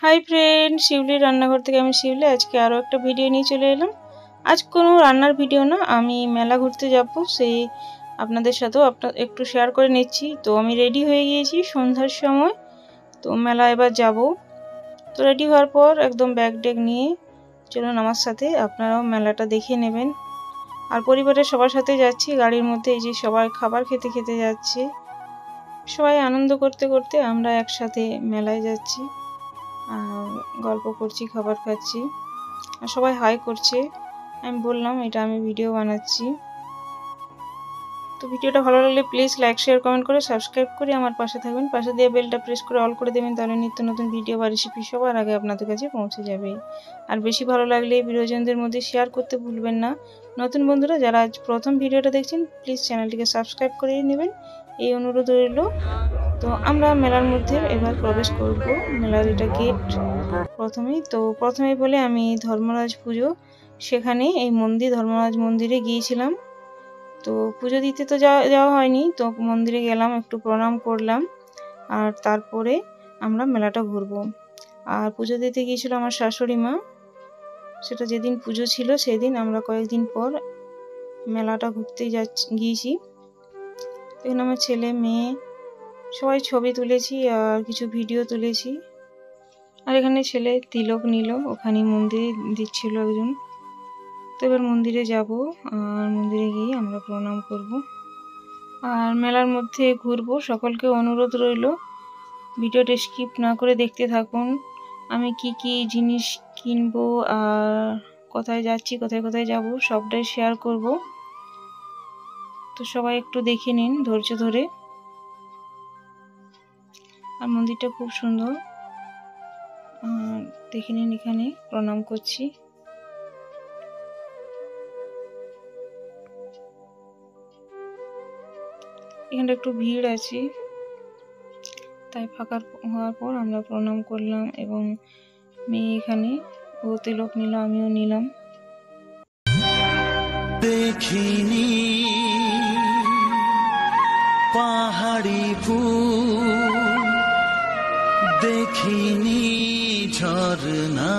Hi friend, শিউলির রান্নাঘর থেকে আমি শিউলি। আজকে আরও একটা ভিডিও নিয়ে চলে এলাম। আজ কোনো রান্নার ভিডিও না, আমি মেলা ঘুরতে যাব, সেই আপনাদের সাথেও একটু শেয়ার করে নিচ্ছি। তো আমি রেডি হয়ে গিয়েছি সন্ধ্যার সময়, তো মেলা এবার যাব। তো রেডি হওয়ার পর একদম ব্যাগ ড্যাগ নিয়ে চলুন আমার সাথে, আপনারাও মেলাটা দেখে নেবেন। আর পরিবারের সবার সাথে যাচ্ছি গাড়ির মধ্যে। এই যে সবাই খাবার খেতে খেতে যাচ্ছে, সবাই আনন্দ করতে করতে আমরা একসাথে মেলায় যাচ্ছি আর গল্প করছি, খাবার খাচ্ছি, আর সবাই হাই করছে। আমি বললাম এটা আমি ভিডিও বানাচ্ছি। তো ভিডিওটা ভালো লাগলে প্লিজ লাইক শেয়ার কমেন্ট করে সাবস্ক্রাইব করে আমার পাশে থাকবেন। পাশে দিয়ে বেলটা প্রেস করে অল করে দেবেন, তাহলে নিত্য নতুন ভিডিও বা রেসিপি সবার আগে আপনাদের কাছে পৌঁছে যাবে। আর বেশি ভালো লাগলে প্রিয়জনদের মধ্যে শেয়ার করতে ভুলবেন না। নতুন বন্ধুরা যারা আজ প্রথম ভিডিওটা দেখছেন, প্লিজ চ্যানেলটিকে সাবস্ক্রাইব করে নেবেন, এই অনুরোধ রইল। তো আমরা মেলার মধ্যে এবার প্রবেশ করব। মেলার এটা গেট প্রথমেই বলে আমি ধর্মরাজ পুজো, সেখানে এই ধর্মরাজ মন্দিরে গিয়েছিলাম। তো পুজো দিতে তো যাওয়া হয়নি, তো মন্দিরে গেলাম, একটু প্রণাম করলাম, আর তারপরে আমরা মেলাটা ঘুরবো। আর পুজো দিতে গিয়েছিল আমার শাশুড়ি মা। সেটা যেদিন পুজো ছিল সেদিন আমরা কয়েকদিন পর মেলাটা ঘুরতে গিয়েছি। এখানে আমার ছেলে মেয়ে সবাই ছবি তুলেছি আর কিছু ভিডিও তুলেছি। আর এখানে ছেলে তিলক নিল, ওখানে মন্দিরে দিচ্ছিল একজন। তো এবার মন্দিরে যাব, আর মন্দিরে গিয়ে আমরা প্রণাম করব আর মেলার মধ্যে ঘুরবো। সকলকে অনুরোধ রইল ভিডিওটা স্কিপ না করে দেখতে থাকুন। আমি কি কি জিনিস কিনবো আর কোথায় যাচ্ছি, কোথায় কোথায় যাব, সবটাই শেয়ার করব। তো সবাই একটু দেখে নিন ধৈর্য ধরে। আর মন্দিরটা খুব সুন্দর, দেখে নিন। এখানে প্রণাম করছি। এখানে একটু ভিড় আছে, তাই ফাঁকা হওয়ার পর আমরা প্রণাম করলাম, এবং মেয়ে এখানে ও তিলক নিল, আমিও নিলাম। দেখিনি পাহাড়ি ফুল, দেখিনি ঝরনা,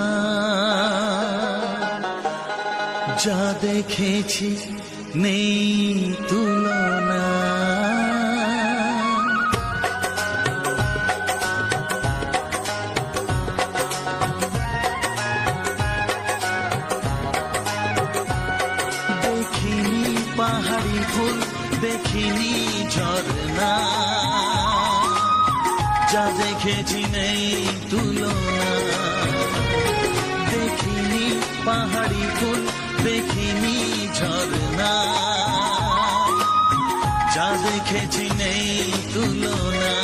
যা দেখেছি নেই তুলনা। দেখিনি পাহাড়ি ফুল, দেখিনি ঝরনা, যা দেখেছি নেই তুলনা। দেখিনি পাহাড়ি ফুল, দেখিনি ঝরনা, যা দেখেছি নেই তুলনা।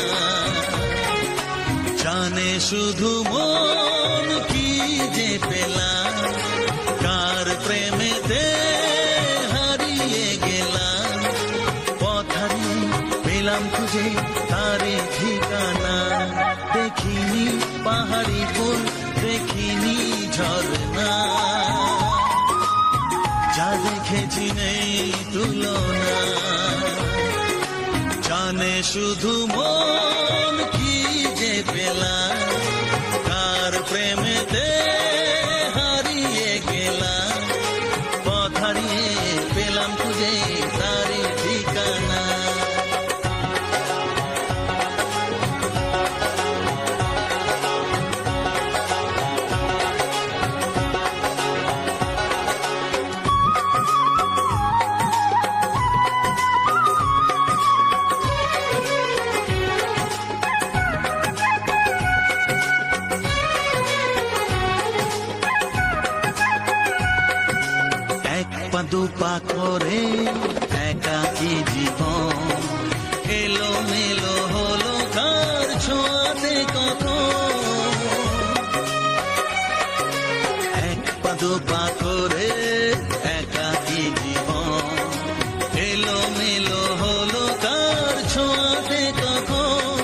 জানে শুধু মন কি যে পেলাম, কার প্রেমেতে হারিয়ে গেলাম। পথারি পেলাম খুঁজে তারে ঠিকানা। দেখিনি পাহাড়ি ফুল, দেখিনি ঝরনা, যা দেখেছি নেই তুলনা। জানে শুধু মন কি যে পেলাম, কার প্রেমেতে হারিয়ে গেলাম। পথ হারিয়ে পেলাম খুঁজে তারে ঠিকানা। দুপা করে একাকী জীবন, এলো মেলো হলো কার ছোঁয়াতে কখন। এক পা দুপা করে একাকী জীবন, এলো মেলো হলো কার ছোঁয়াতে কখন।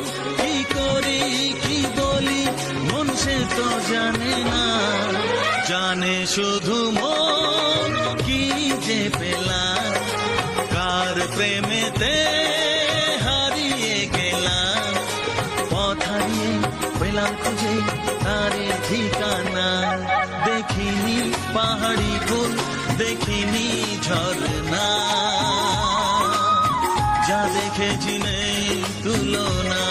কি করি কি বলি মন সে তো জানে না, জানে শুধু মন কি যে পেলাম, কার প্রেমেতে হারিয়ে গেলাম। পথ হারিয়ে পেলাম। খুঁজে তারে ঠিকানা। দেখিনি পাহাড়ি ফুল, দেখিনি ঝরনা, যা দেখেছি নেই তুলনা।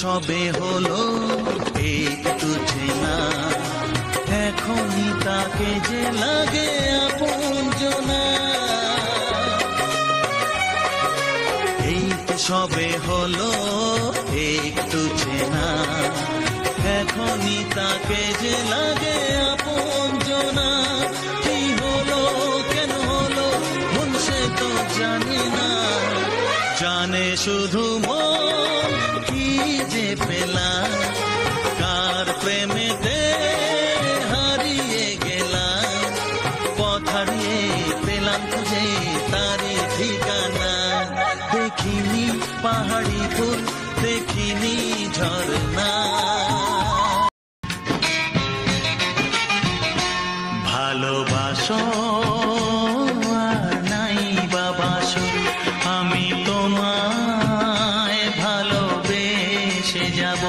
সবে হলো একটু চেনা, এখনই তাকে যে লাগে আপনজনা। এই তো সবে হলো একটু চেনা, এখনই তাকে যে লাগে আপনজনা। কি হলো কেন হলো মন সে তো জানে না, জানে শুধু মন কি যে পেলাম, কার প্রেমেতে হারিয়ে গেলাম। পথ হারিয়ে পেলাম খুঁজে তারি ঠিকানা। দেখিনি পাহাড়ি ফুল, দেখিনি ঝরনা। ভালোবাসো আর নাই বাবাসো, আমি তোমায় ভালোবেসে যাব।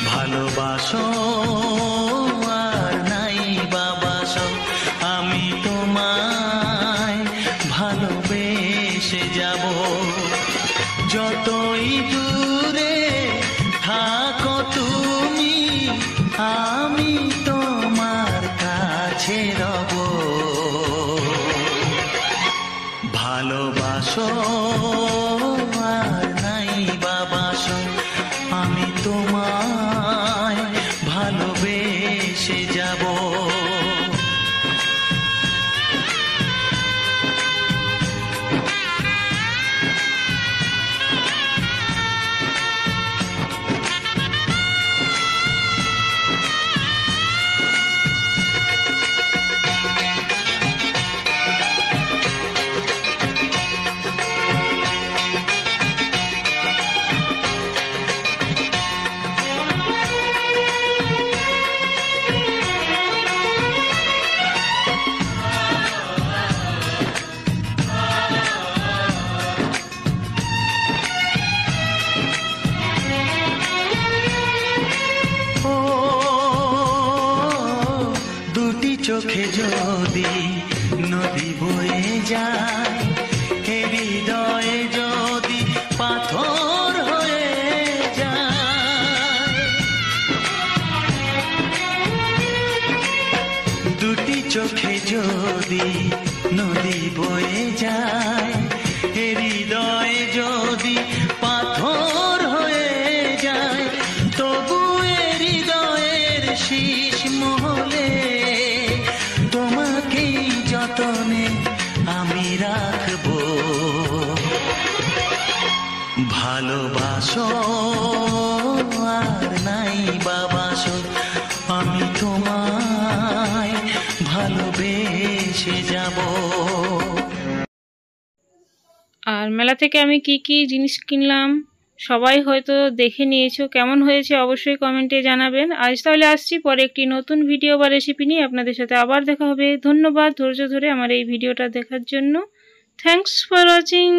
ভালোবাসো আর নাই বাবাসো, আমি তোমায় ভালোবেসে যাব। যতই দূরে থাকো তুমি, আমি তোমার কাছে রব। ভালোবাসো আর নাই বাবাসো, আমি তোমায় ভালোবেসে যাব। চোখে যদি নদী বয়ে যায়, হৃদয়ে যদি পাথর হয়ে যায়। দুটি চোখে যদি নদী বয়ে যায়, হৃদয়ে যদি পাথর হয়ে যায়, তবু হৃদয়ের শীষ মহলে তোমাকেই যতনে আমি রাখবো। ভালোবাসো আর নাই বাবাসো, আমি তোমায় ভালোবেসে যাব। আর মেলা থেকে আমি কি কি জিনিস কিনলাম সবাই হয়তো দেখে নিয়েছো, কেমন হয়েছে অবশ্যই কমেন্টে জানাবেন। আজ তাহলে আসছি, পরে একটি নতুন ভিডিও বা রেসিপি নিয়ে আপনাদের সাথে আবার দেখা হবে। ধন্যবাদ ধৈর্য ধরে আমার এই ভিডিওটা দেখার জন্য। Thanks for watching.